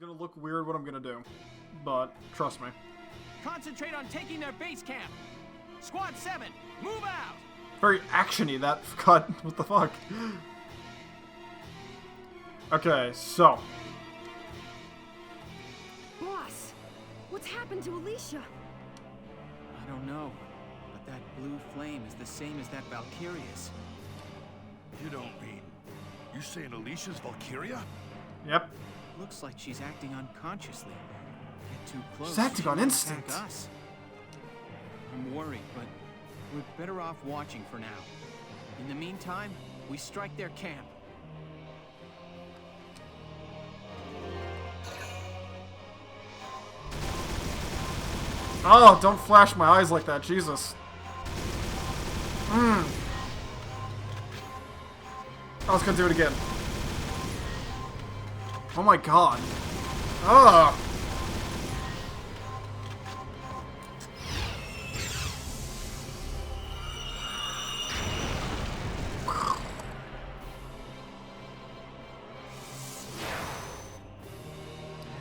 gonna look weird what I'm gonna do, but trust me. Concentrate on taking their base camp. Squad 7, move out! Very action-y, that cut. What the fuck? Okay, so. Boss, what's happened to Alicia? I don't know, but that blue flame is the same as that Valkyria's. You don't mean... You saying Alicia's Valkyria? Yep. Looks like she's acting unconsciously. Get too close. She's acting on she might instinct. attack us. I'm worried, but we're better off watching for now. In the meantime, we strike their camp. Oh, don't flash my eyes like that, Jesus. I was gonna do it again. Oh my god. Ugh.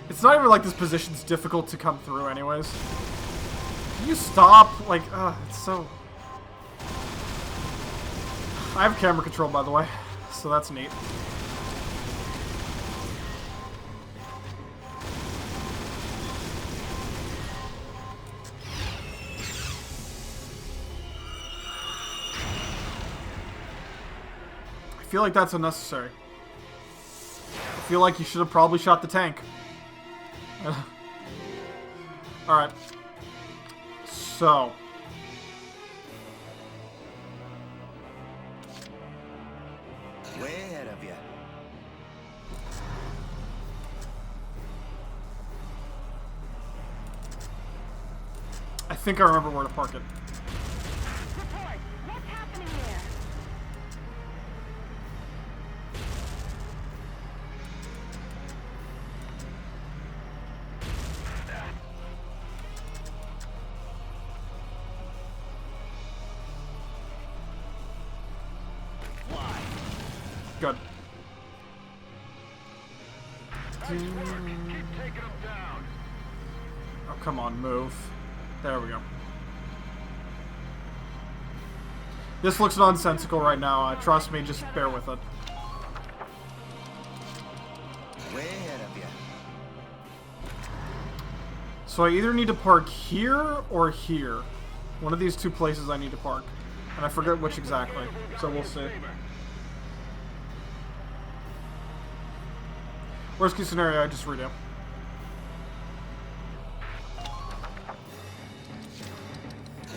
It's not even like this position's difficult to come through anyways. Can you stop? Like, it's so... I have camera control, by the way, so that's neat. I feel like that's unnecessary. I feel like you should have probably shot the tank. Alright. So. Way ahead of you. I think I remember where to park it. Report, what's happening there? Good. Oh, come on, move. There we go. This looks nonsensical right now. Trust me, just bear with it. Way ahead of you. So I either need to park here or here. One of these two places I need to park. And I forget which exactly. So we'll see. Worst case scenario, I just redo.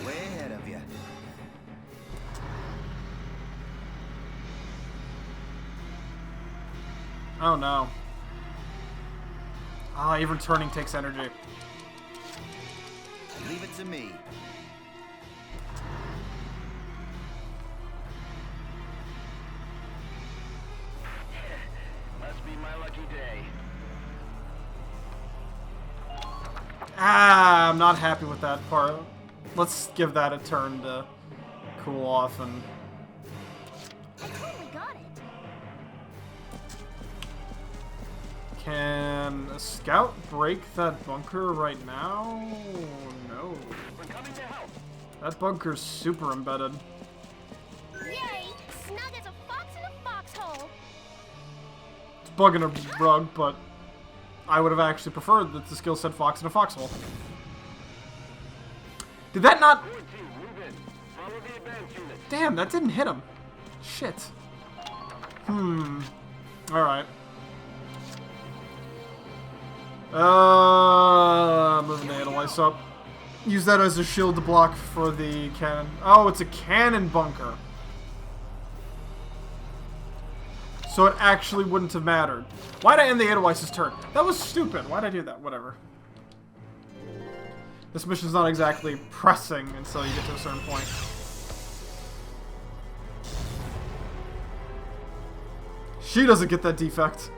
Way ahead of you. Oh no. Ah, even turning takes energy. Leave it to me. Must be my lucky day. Ah, I'm not happy with that part. Let's give that a turn to cool off and... I totally got it. Can a scout break that bunker right now? No. We're coming to help. That bunker's super embedded. Yay! Snug as a fox in a foxhole. It's bugging a rug, but I would have actually preferred that the skill said fox in a foxhole. Did that not... Good team, move in. Follow the advance unit. Damn, that didn't hit him. Shit. Alright. Moving the Edelweiss up. Use that as a shield to block for the cannon. Oh, it's a cannon bunker. So it actually wouldn't have mattered. Why'd I end the Edelweiss's turn? That was stupid. Why'd I do that? Whatever. This mission's not exactly pressing until you get to a certain point. She doesn't get that defect.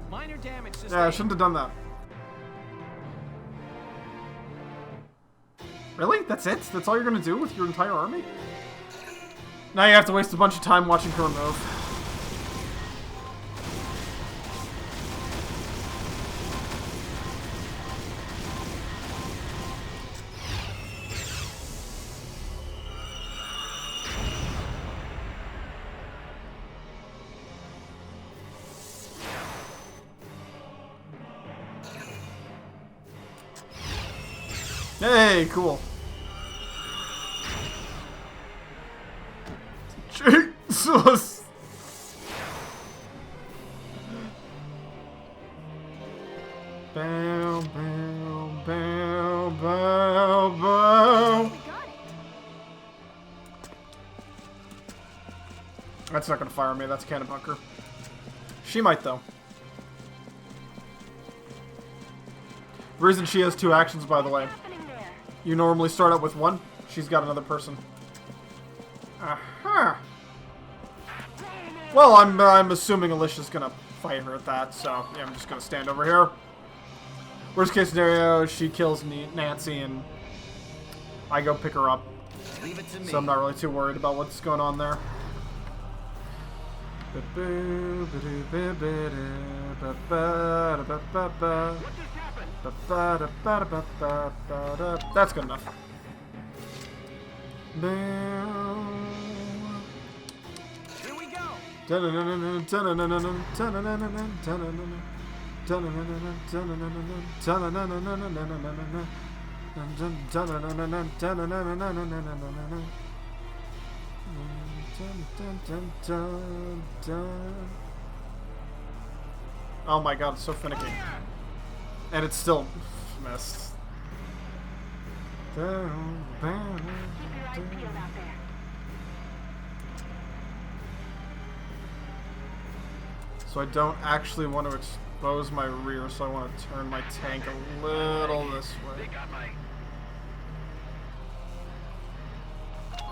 Minor damage sustained. Yeah, I shouldn't have done that. Really? That's it? That's all you're gonna do with your entire army? Now you have to waste a bunch of time watching her move. Hey, cool. Jesus. Bow, bow, bow, bow, bow. We got it. That's not gonna fire me. That's cannon bunker. She might though. The reason she has 2 actions, by the way. Happening there. You normally start out with 1. She's got another person. Aha. Well, I'm assuming Alicia's gonna fight her at that, so yeah, I'm just gonna stand over here. Worst case scenario, she kills Nancy and I go pick her up. Leave it to me. So I'm not really too worried about what's going on there. That's good enough. Here we go. Oh my god, it's so finicky. And it's still missed. Keep your eyes peeled out there. So I don't actually want to expose my rear, so I want to turn my tank a little this They way. got my...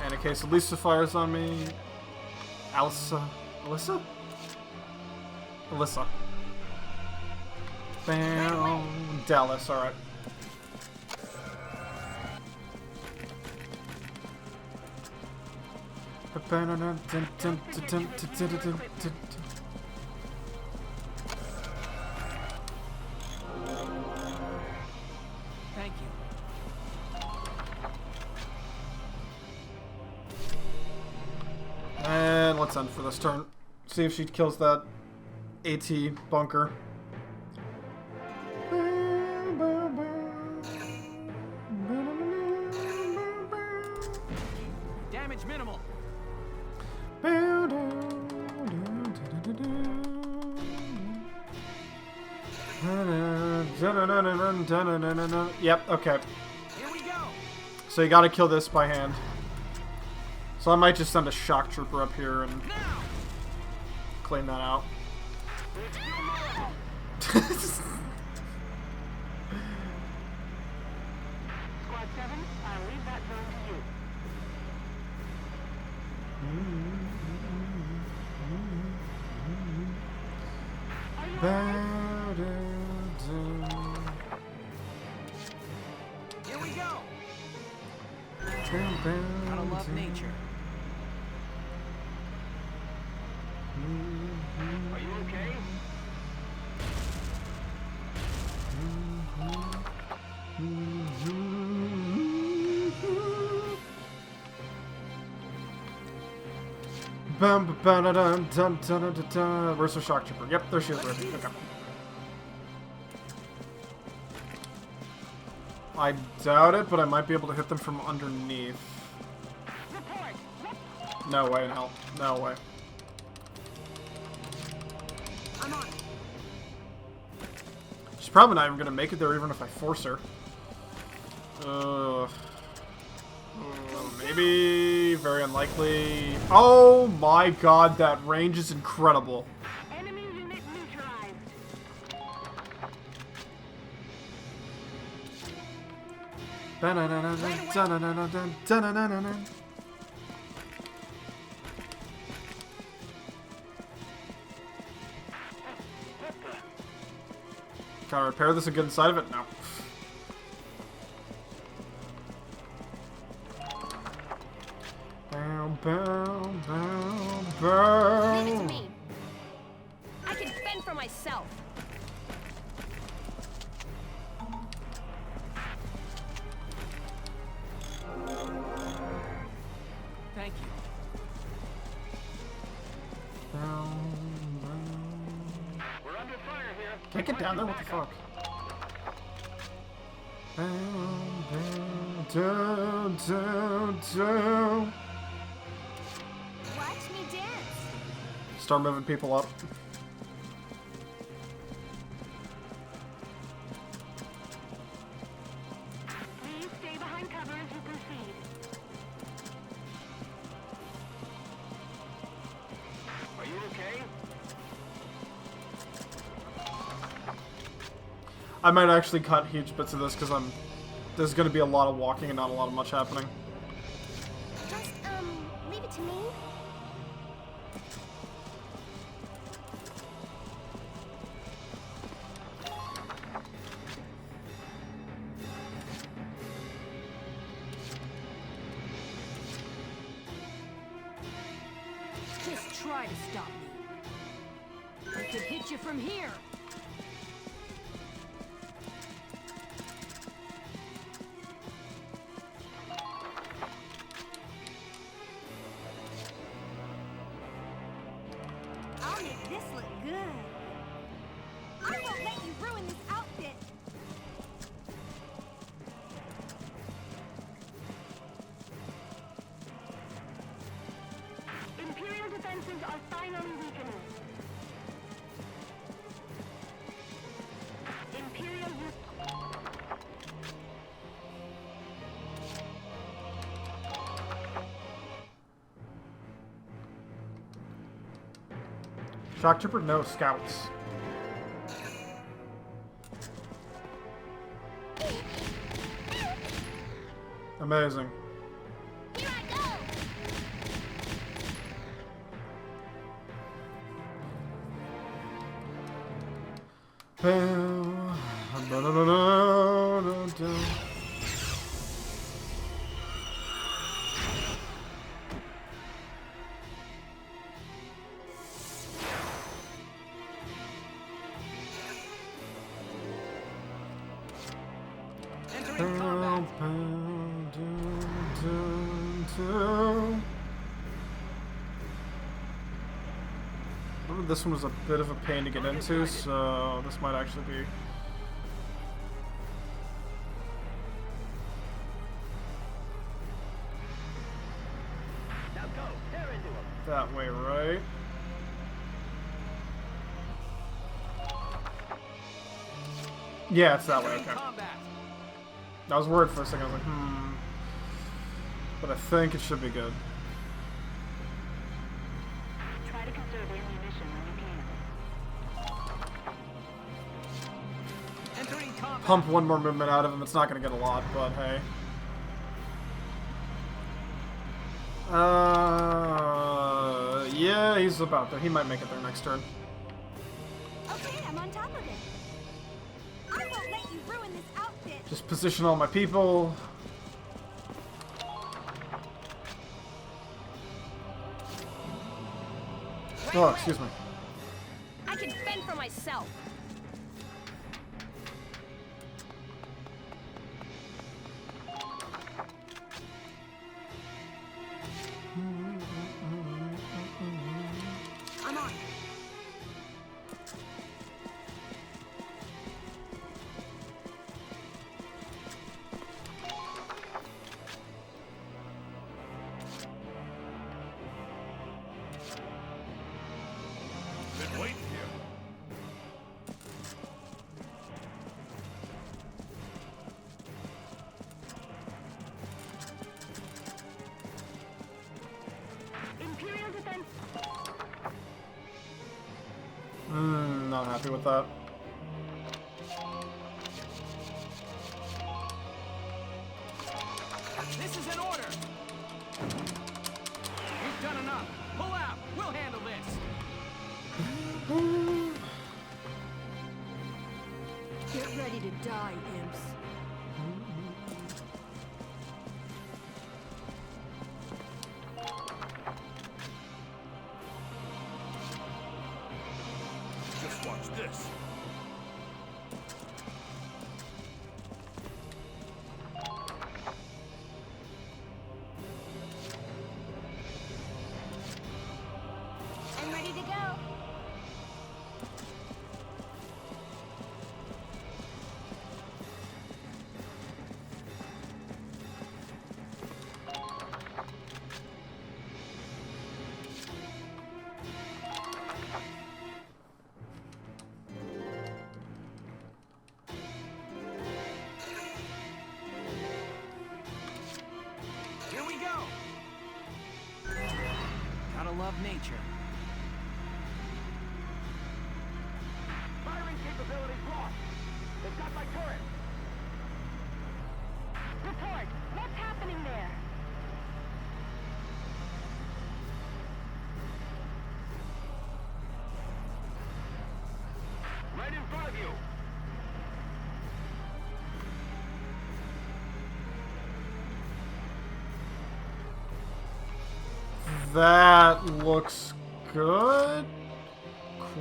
And in case Elisa fires on me... Alyssa? Alyssa. Bam. Dallas, alright. Thank you. And let's end for this turn. See if she kills that AT bunker. Damage minimal. Yep, okay. Here we go. So you gotta kill this by hand. So I might just send a shock trooper up here and Now. clean that out. Squad 7, I'll leave that zone to you. Here we go. Gotta love nature. Are you okay? Where's the shock trooper? Yep, there she is. Right. Okay. I doubt it, but I might be able to hit them from underneath. No way in hell. No way. I'm on it. She's probably not even gonna make it there, even if I force her. Maybe. Very unlikely. Oh my god, that range is incredible. Enemy unit neutralized. Can I repair this and get inside of it? No. Bow, bow, bow, Leave it to bow. me. I can fend for myself. Thank you. Bow, bow. We're under fire here. Can't get down there? What the fuck? Watch me dance. Start moving people up. Please stay behind cover as you proceed. Are you okay? I might actually cut huge bits of this because there's going to be a lot of walking and not a lot of much happening. Just, leave it to me. Just try to stop me. I could hit you from here. I'll make this look good. I won't let you ruin this outfit. Imperial defenses are finally weakening. Imperial Shock Trooper, no scouts. Amazing. Here I go. Entering combat. Remember, this one was a bit of a pain to get into, so this might actually be. Now go. Tear into him. That way, right? Yeah, it's that way, Entering okay. combat. I was worried for a second, I was like, But I think it should be good. Try to conserve ammunition when you can. Entering combat. Pump one more movement out of him, it's not going to get a lot, but hey. Yeah, he's about there. He might make it there next turn. Okay, I'm on top of it. I won't let you ruin this outfit. Just position all my people. Oh, excuse me. I can fend for myself. I'm on. Been waiting here. Imperial defense. Not happy with that. This is an order. You've done enough. Pull out. We'll handle this. Get ready to die, imps. Just watch this. I'm ready to go. That looks good?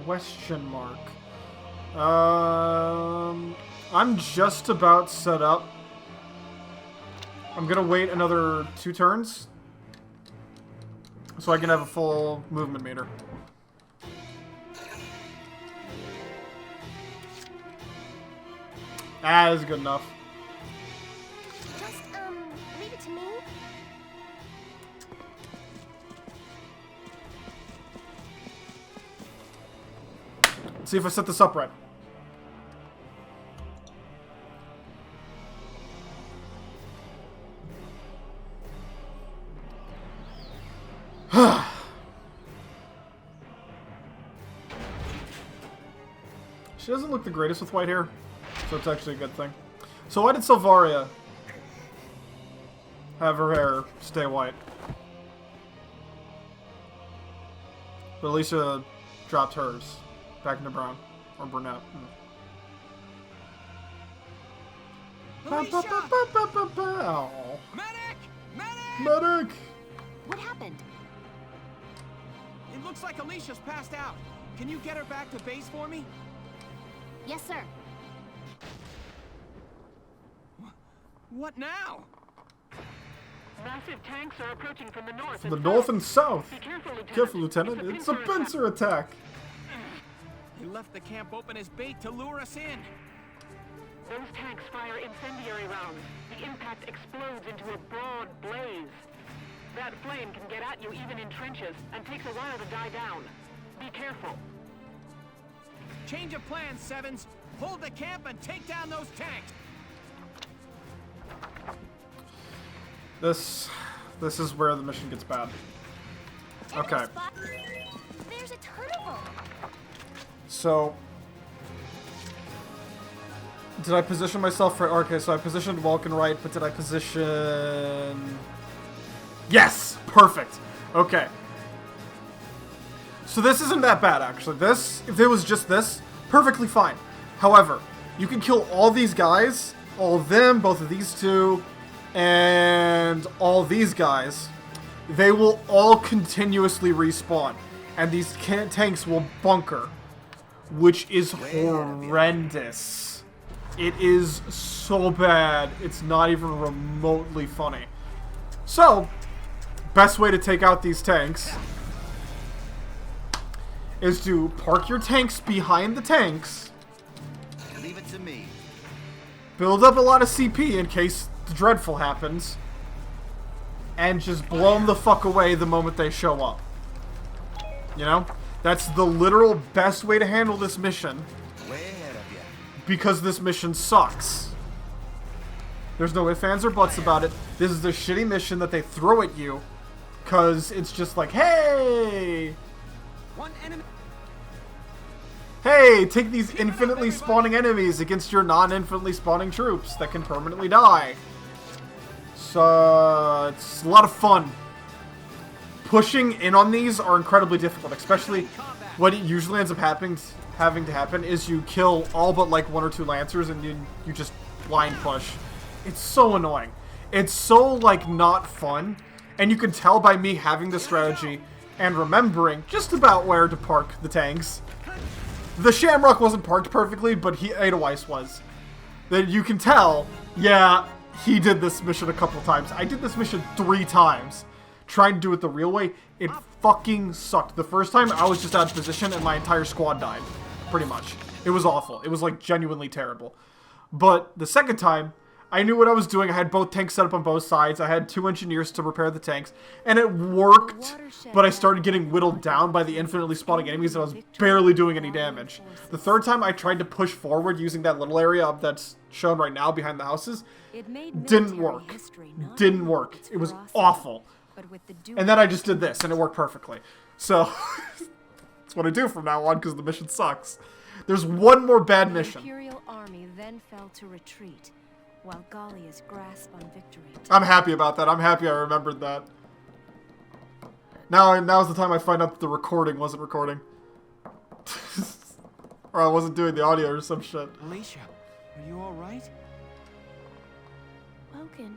Question mark. I'm just about set up. I'm gonna wait another 2 turns so I can have a full movement meter. That is good enough. Just, leave it to me. Let's see if I set this up right. She doesn't look the greatest with white hair, so it's actually a good thing. So why did Silvaria have her hair stay white? But Alicia dropped hers back into brown or brunette. Alicia! Oh. Medic! Medic! Medic! What happened? It looks like Alicia's passed out. Can you get her back to base for me? Yes, sir. What now? Massive tanks are approaching from the north. The north and south. Be careful, Lieutenant. Careful, Lieutenant. It's a pincer attack. He left the camp open as bait to lure us in. Those tanks fire incendiary rounds. The impact explodes into a broad blaze. That flame can get at you even in trenches and takes a while to die down. Be careful. Change of plans, Sevens. Hold the camp and take down those tanks. This is where the mission gets bad. Okay. There's a ton of them. So, did I position myself for... Okay, so I positioned Vulcan right, but did I position... Yes! Perfect! Okay. So this isn't that bad, actually. This, if it was just this, perfectly fine. However, you can kill all these guys, all of them, both of these two, and all these guys. They will all continuously respawn, and these tanks will bunker, which is horrendous. It is so bad, it's not even remotely funny. So, best way to take out these tanks is to park your tanks behind the tanks, Leave it to me. build up a lot of CP in case the dreadful happens, and just blow them the fuck away the moment they show up. You know? That's the literal best way to handle this mission, Way ahead of you. because this mission sucks. There's no ifs, ands, or buts about it. This is the shitty mission that they throw at you, because it's just like, hey! One enemy. Hey, take these infinitely spawning enemies against your non-infinitely spawning troops that can permanently die. So, it's a lot of fun. Pushing in on these are incredibly difficult, especially what usually ends up having to happen is you kill all but like 1 or 2 Lancers and you just line push. It's so annoying. It's so, like, not fun. And you can tell by me having the strategy and remembering just about where to park the tanks. The Shamrock wasn't parked perfectly, but Edelweiss was. That you can tell, yeah, he did this mission a couple times. I did this mission 3 times. Trying to do it the real way. It fucking sucked. The first time, I was just out of position and my entire squad died. Pretty much. It was awful. It was, like, genuinely terrible. But the second time, I knew what I was doing. I had both tanks set up on both sides. I had 2 engineers to repair the tanks. And it worked, but I started getting whittled down by the infinitely spawning enemies and I was barely doing any damage. The third time I tried to push forward using that little area that's shown right now behind the houses, didn't work. Didn't work. It was awful. And then I just did this and it worked perfectly. So, that's what I do from now on because the mission sucks. There's one more bad mission. The Imperial army then fell to retreat, while Gallia's grasp on victory. I'm happy about that. I'm happy I remembered that. Now's the time I find out that the recording wasn't recording. Or I wasn't doing the audio or some shit. Alicia, are you alright? Logan,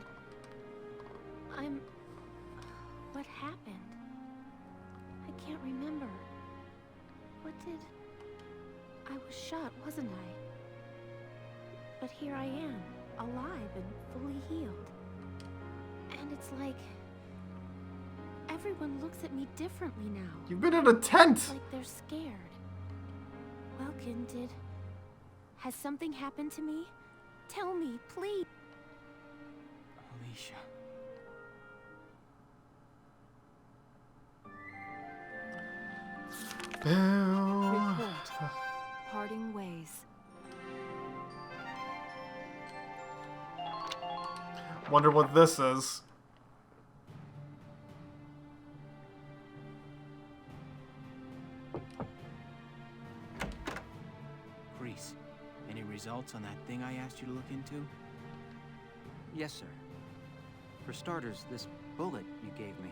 what happened? can't remember. What did... I was shot, wasn't I? But here I am, alive and fully healed. And it's like... everyone looks at me differently now. You've been in a tent! Like they're scared. Welkin, has something happened to me? Tell me, please. Alicia. Report. Parting ways. Wonder what this is. Grease, any results on that thing I asked you to look into? Yes, sir. For starters, this bullet you gave me.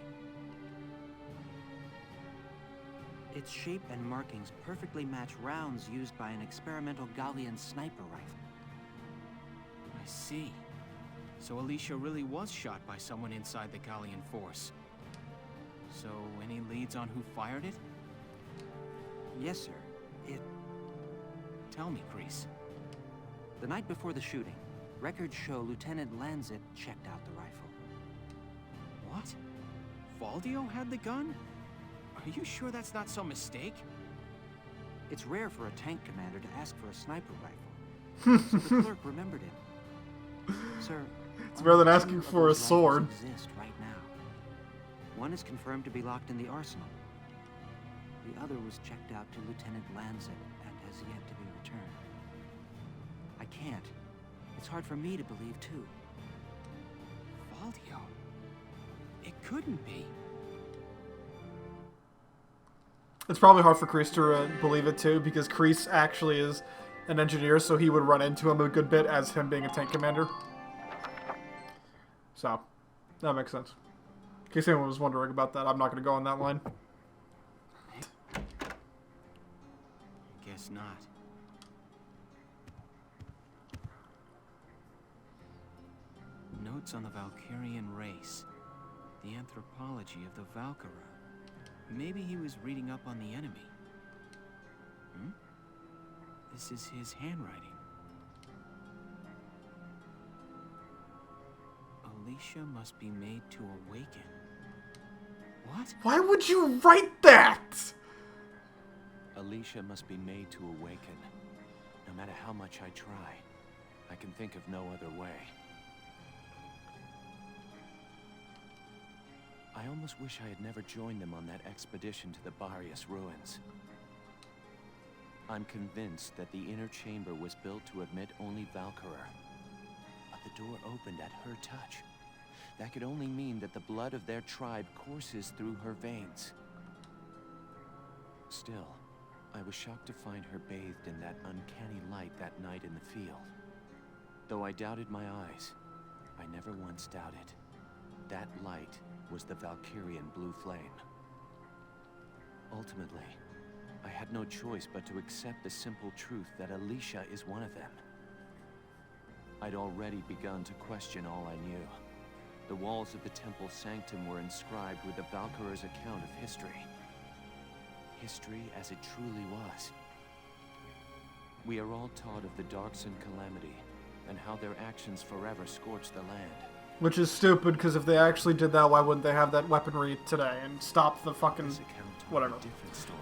Its shape and markings perfectly match rounds used by an experimental Gallian sniper rifle. I see. So Alicia really was shot by someone inside the Gallian force. So, any leads on who fired it? Yes, sir. Tell me, Grease. The night before the shooting, records show Lieutenant Lanzit checked out the rifle. What? Valdio had the gun? Are you sure that's not some mistake? It's rare for a tank commander to ask for a sniper rifle, so the clerk remembered it. Sir, It's better than only asking 2 of for a those sword. rifles exist right now. One is confirmed to be locked in the arsenal. The other was checked out to Lieutenant Lanzit and has yet to be returned. I can't. It's hard for me to believe, too. Valdio? It couldn't be. It's probably hard for Kreese to believe it too, because Kreese actually is an engineer, so he would run into him a good bit as him being a tank commander. So, that makes sense. In case anyone was wondering about that, I'm not going to go on that line. Guess not. Notes on the Valkyrian race. The anthropology of the Valkyra. Maybe he was reading up on the enemy. This is his handwriting. Alicia must be made to awaken. What? Why would you write that? Alicia must be made to awaken. No matter how much I try, I can think of no other way. I almost wish I had never joined them on that expedition to the Barrius ruins. I'm convinced that the inner chamber was built to admit only Valkyria. But the door opened at her touch. That could only mean that the blood of their tribe courses through her veins. Still, I was shocked to find her bathed in that uncanny light that night in the field. Though I doubted my eyes, I never once doubted. That light was the Valkyrian blue flame. Ultimately, I had no choice but to accept the simple truth that Alicia is one of them. I'd already begun to question all I knew. The walls of the temple sanctum were inscribed with the Valkyrier's account of history. History as it truly was. We are all taught of the Darkson calamity, and how their actions forever scorched the land. Which is stupid, because if they actually did that, why wouldn't they have that weaponry today and stop the fucking... This account told whatever. a different story.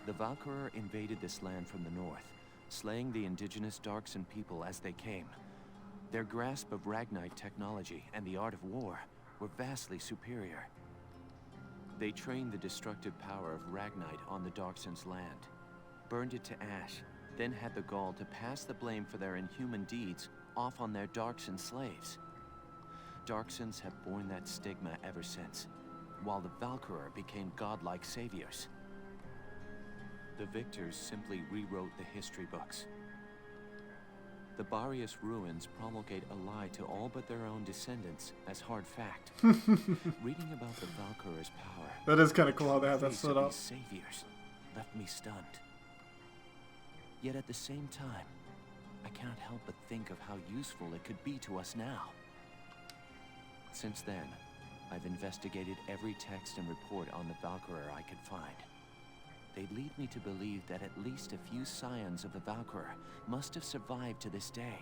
The Valkyria invaded this land from the north, slaying the indigenous Darkson people as they came. Their grasp of Ragnite technology and the art of war were vastly superior. They trained the destructive power of Ragnite on the Darkson's land, burned it to ash, then had the gall to pass the blame for their inhuman deeds off on their Darkson slaves. Darksons have borne that stigma ever since, while the Valkyria became godlike saviors. The victors simply rewrote the history books. The Barrius ruins promulgate a lie to all but their own descendants as hard fact. Reading about the Valkyria's power, That is kind of cool how they have that face set of up. these saviors left me stunned. Yet at the same time, I cannot help but think of how useful it could be to us now. Since then, I've investigated every text and report on the Valkyria I could find. They lead me to believe that at least a few scions of the Valkyria must have survived to this day.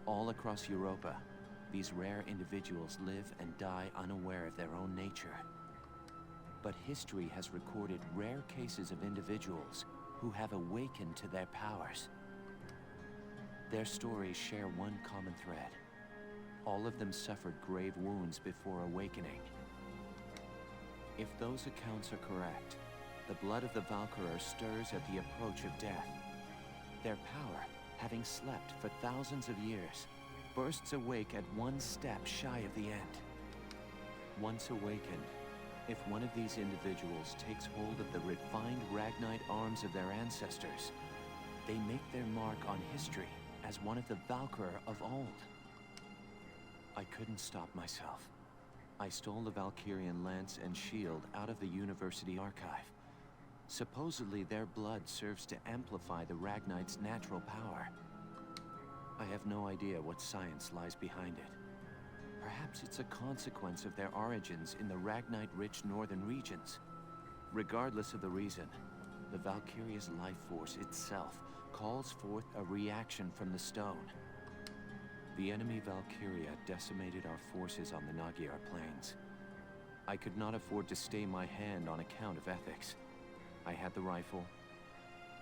All across Europa, these rare individuals live and die unaware of their own nature. But history has recorded rare cases of individuals who have awakened to their powers. Their stories share one common thread. All of them suffered grave wounds before awakening. If those accounts are correct, the blood of the Valkyria stirs at the approach of death. Their power, having slept for thousands of years, bursts awake at one step shy of the end. Once awakened, if one of these individuals takes hold of the refined Ragnite arms of their ancestors, they make their mark on history as one of the Valkyria of old. I couldn't stop myself. I stole the Valkyrian lance and shield out of the university archive. Supposedly their blood serves to amplify the Ragnite's natural power. I have no idea what science lies behind it. Perhaps it's a consequence of their origins in the Ragnite-rich northern regions. Regardless of the reason, the Valkyria's life force itself calls forth a reaction from the stone. The enemy Valkyria decimated our forces on the Magyar plains. I could not afford to stay my hand on account of ethics. I had the rifle,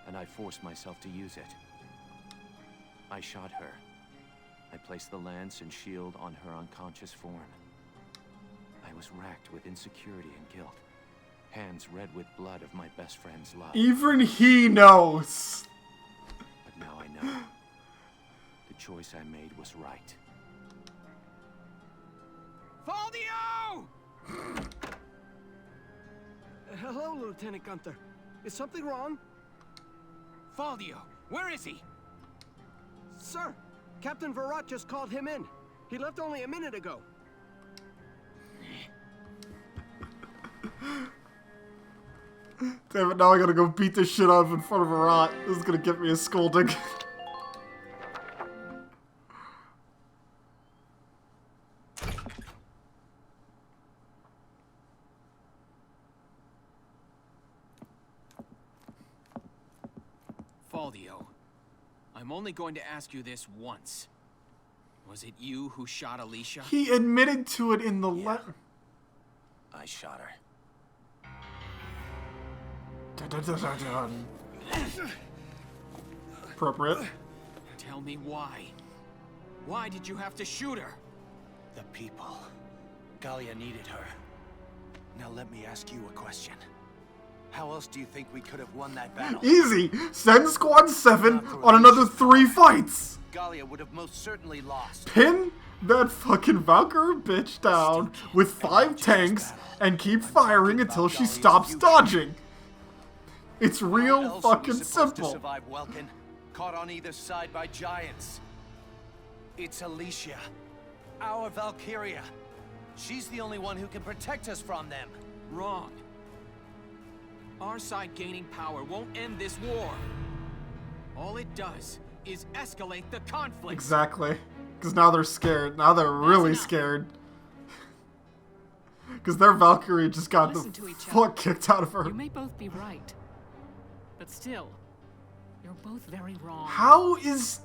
and I forced myself to use it. I shot her. I placed the lance and shield on her unconscious form. I was racked with insecurity and guilt, hands red with blood of my best friend's love. Even he knows. But now I know. The choice I made was right. Faldio! Hello, Lieutenant Gunther. Is something wrong? Faldio, where is he? Sir, Captain Virat just called him in. He left only a minute ago. Damn it, now I gotta go beat this shit up in front of Virat. This is gonna get me a scolding. Faldio, I'm only going to ask you this once. Was it you who shot Alicia? He admitted to it in the letter. I shot her. Dun, dun, dun, dun, dun. Appropriate. Tell me why. Why did you have to shoot her? The people. Gallia needed her. Now let me ask you a question. How else do you think we could have won that battle? Easy! Send Squad 7 on another 3 fights! Gallia would have most certainly lost. Pin that fucking Valkyrie bitch down with 5 tanks and keep firing until she stops dodging. It's real fucking simple. To survive Welkin, caught on either side by giants. It's Alicia, our Valkyria. She's the only one who can protect us from them. Wrong. Our side gaining power won't end this war. All it does is escalate the conflict. Exactly. Because now they're scared. Now they're really scared. Because their Valkyrie just got the fuck kicked out of her. You may both be right. But still, you're both very wrong. How is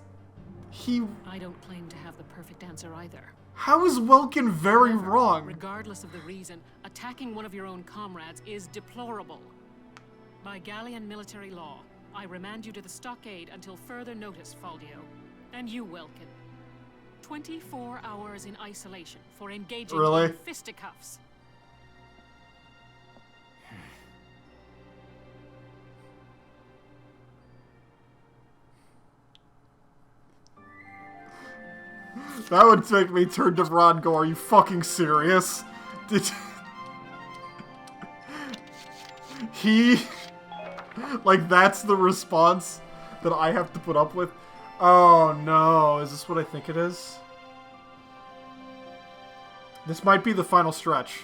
he... I don't claim to have the perfect answer either. How is Welkin very wrong? Regardless of the reason, attacking one of your own comrades is deplorable. By Gallian military law, I remand you to the stockade until further notice, Faldio. And you, Welkin. 24 hours in isolation for engaging in fisticuffs. That would make me turn to Ron and go, are you fucking serious? Did he... Like, that's the response that I have to put up with? Oh no, is this what I think it is? This might be the final stretch.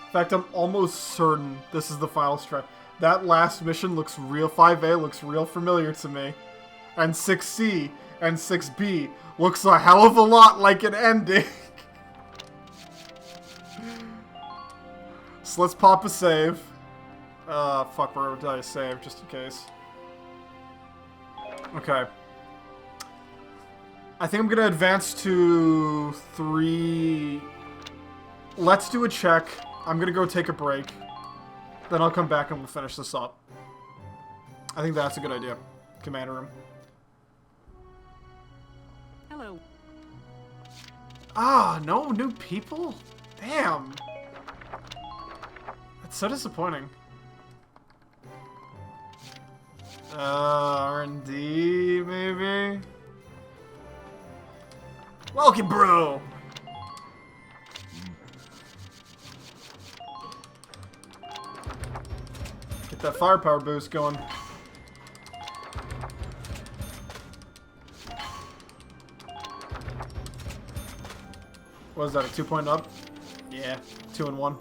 In fact, I'm almost certain this is the final stretch. That last mission looks real, 5A looks real familiar to me. And 6C and 6B looks a hell of a lot like an ending. So let's pop a save. Fuck, where did I save, just in case? Okay. I think I'm gonna advance to 3... Let's do a check. I'm gonna go take a break. Then I'll come back and we'll finish this up. I think that's a good idea. Commander room. Hello. Ah, no new people? Damn. That's so disappointing. R&D, maybe? Welcome, bro! Get that firepower boost going. What is that, a 2-point up? Yeah, 2 and 1.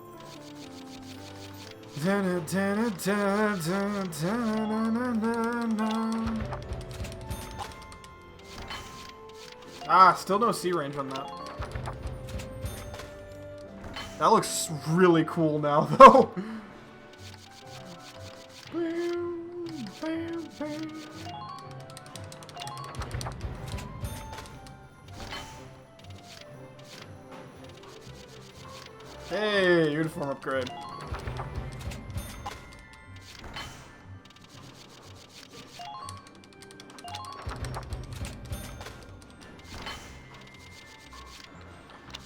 Ah, still no C range on that. That looks really cool now, though. Hey, uniform upgrade.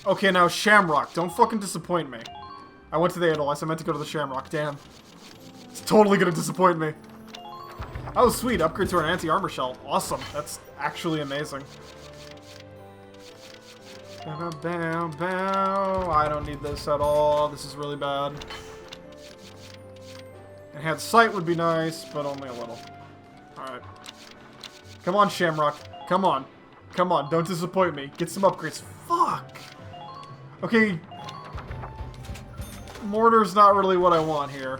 Okay, now Shamrock. Don't fucking disappoint me. I went to the Edelweiss. I meant to go to the Shamrock. Damn. It's totally gonna disappoint me. Oh, sweet. Upgrade to an anti-armor shell. Awesome. That's actually amazing. I don't need this at all. This is really bad. Enhanced sight would be nice, but only a little. Alright. Come on, Shamrock. Come on. Come on. Don't disappoint me. Get some upgrades. Fuck! Okay. Mortar's not really what I want here.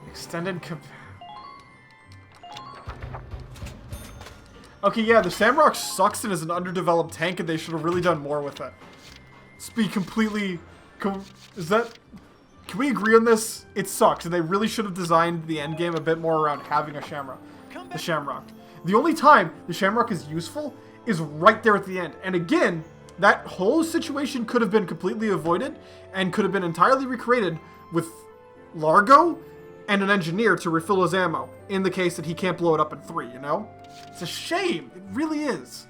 Extended Okay, yeah, the Shamrock sucks and is an underdeveloped tank, and they should have really done more with it. Let's be completely... Is that... Can we agree on this? It sucks, and they really should have designed the endgame a bit more around having a Shamrock. The Shamrock. The only time the Shamrock is useful is right there at the end. And again, that whole situation could have been completely avoided and could have been entirely recreated with Largo and an engineer to refill his ammo in the case that he can't blow it up in 3, you know? It's a shame. It really is.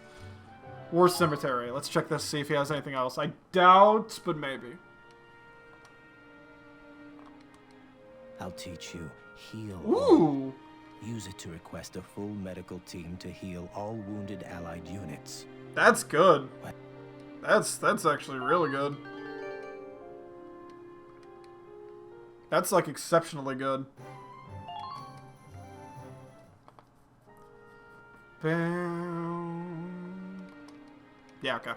War Cemetery. Let's check this, see if he has anything else. I doubt, but maybe. I'll teach you. Heal. Ooh! Use it to request a full medical team to heal all wounded allied units. That's good. That's actually really good. That's like exceptionally good. Bam. Yeah, okay.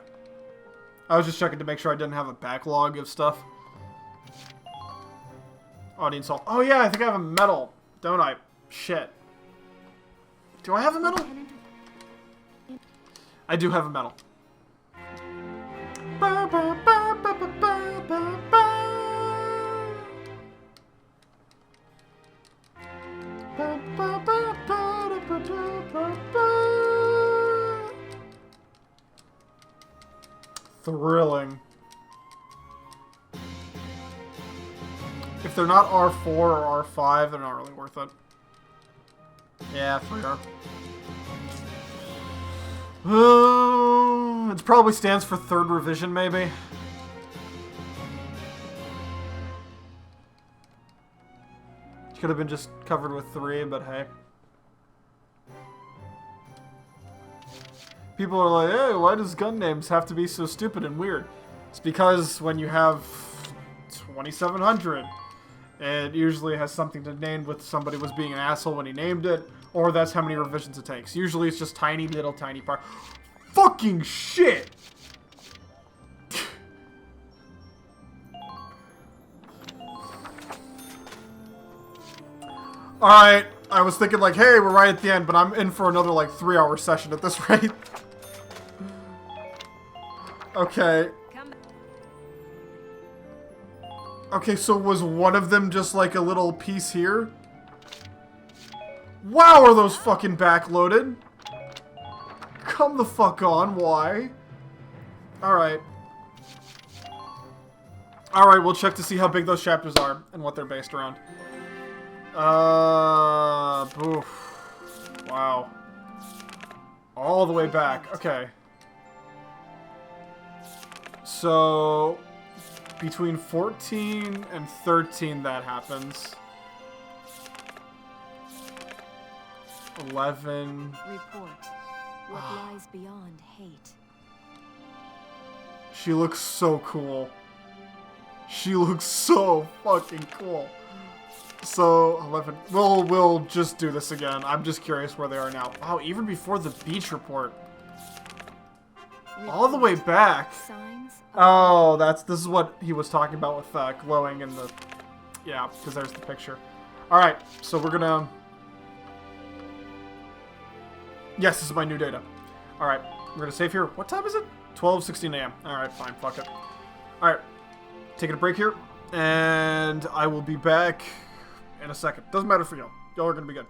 I was just checking to make sure I didn't have a backlog of stuff. Audience salt. Oh yeah, I think I have a medal, don't I? Shit. Do I have a medal? I do have a medal. Thrilling. If they're not R4 or R5, they're not really worth it. Yeah, 3R. It probably stands for 3rd revision, maybe. Could have been just covered with 3, but hey. People are like, hey, why does gun names have to be so stupid and weird? It's because when you have 2700, it usually has something to name with somebody was being an asshole when he named it, or that's how many revisions it takes. Usually it's just tiny little tiny part. Fucking shit! Alright, I was thinking like, hey, we're right at the end, but I'm in for another like 3-hour session at this rate. Okay. Okay, so was one of them just like a little piece here? Wow, are those fucking backloaded? Come the fuck on, why? Alright. Alright, we'll check to see how big those chapters are and what they're based around. Oof. Wow. All the way back. Okay. So, between 14 and 13 that happens. 11. Report. What lies beyond hate? She looks so cool. She looks so fucking cool. So, 11. We'll just do this again. I'm just curious where they are now. Wow, even before the beach report. All the way back. Oh, this is what he was talking about with glowing and the... Yeah, because there's the picture. Alright, so we're gonna... Yes, this is my new data. Alright, we're gonna save here. What time is it? 12:16 a.m. Alright, fine, fuck it. Alright, taking a break here. And I will be back in a second. Doesn't matter for y'all. Y'all are gonna be good.